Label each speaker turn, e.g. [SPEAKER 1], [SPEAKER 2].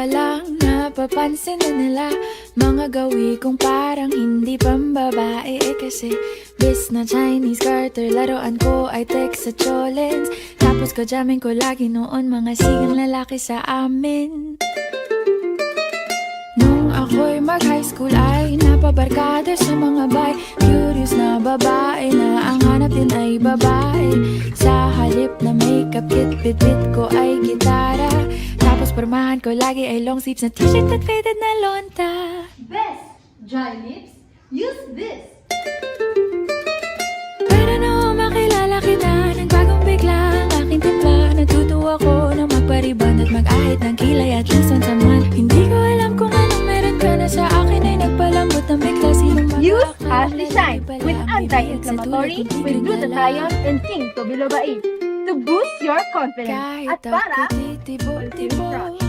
[SPEAKER 1] pa lang napapansin na nila mga gawi kong parang hindi pambabae. Kasi bis na Chinese Carter, laruan ko ay text sa cholens. Tapos jamming ko lagi noon mga sigang lalaki sa amin. Nung ako'y mag-high school ay napabarkada sa mga bay. Curious na babae na ang hanap din ay babae. Sa halip na makeup kit, bit-bit ko ay gitara. Tapos pormahan ko lagi ay long sleeves na t-shirt at faded na lonta.
[SPEAKER 2] Best dry lips, use this.
[SPEAKER 1] Para na makilala kita, nagbagong bigla ang aking timpla. Natutuwa ko na magpariban at mag-ahit ng kilay at least once a month. Hindi ko alam kung anong meron ka na sa akin ay nagpalambot ng bigla. Sinong
[SPEAKER 2] Use Ashley Shine with anti-inflammatory with glutathione and zinc to bilobain to boost your confidence
[SPEAKER 1] kahit
[SPEAKER 2] at para
[SPEAKER 1] ako titibo-tibo.